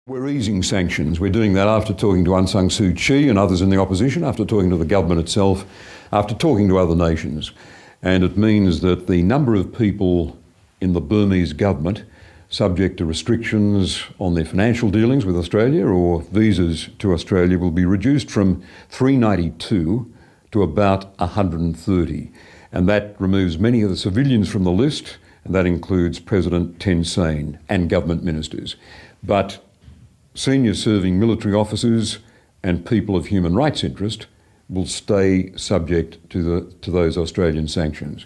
We're easing sanctions. We're doing that after talking to Aung San Suu Kyi and others in the opposition, after talking to the government itself, after talking to other nations. And it means that the number of people in the Burmese government subject to restrictions on their financial dealings with Australia or visas to Australia will be reduced from 392 to about 130. And that removes many of the civilians from the list, and that includes President Thein Sein and government ministers. But senior serving military officers and people of human rights interest will stay subject to those Australian sanctions.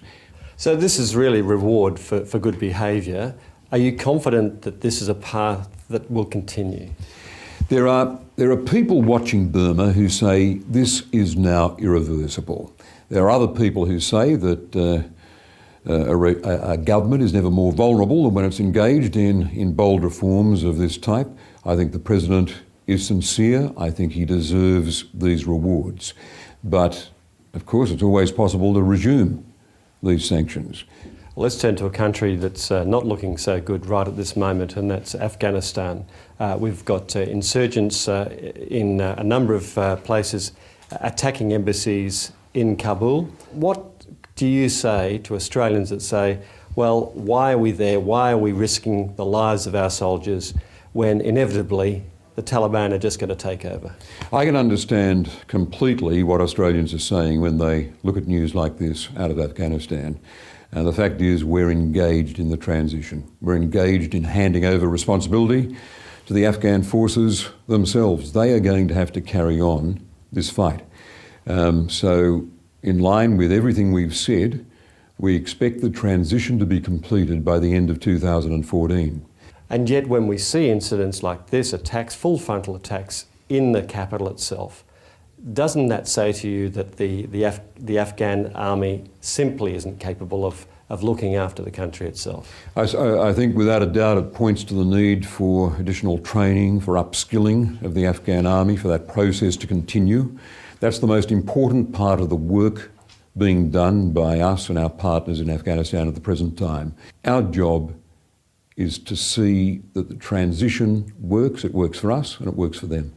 So this is really reward for good behaviour. Are you confident that this is a path that will continue? There are people watching Burma who say this is now irreversible. There are other people who say that a government is never more vulnerable than when it's engaged in bold reforms of this type. I think the President is sincere. I think he deserves these rewards. But, of course, it's always possible to resume these sanctions. Well, let's turn to a country that's not looking so good right at this moment, and that's Afghanistan. We've got insurgents in a number of places attacking embassies in Kabul. What do you say to Australians that say, well, why are we there? Why are we risking the lives of our soldiers when inevitably the Taliban are just going to take over? I can understand completely what Australians are saying when they look at news like this out of Afghanistan. And the fact is we're engaged in the transition. We're engaged in handing over responsibility to the Afghan forces themselves. They are going to have to carry on this fight. So in line with everything we've said, we expect the transition to be completed by the end of 2014. And yet when we see incidents like this, attacks, full frontal attacks in the capital itself, doesn't that say to you that the Afghan army simply isn't capable of looking after the country itself? I think without a doubt it points to the need for additional training, for upskilling of the Afghan army, for that process to continue. That's the most important part of the work being done by us and our partners in Afghanistan at the present time. Our job is to see that the transition works, it works for us and it works for them.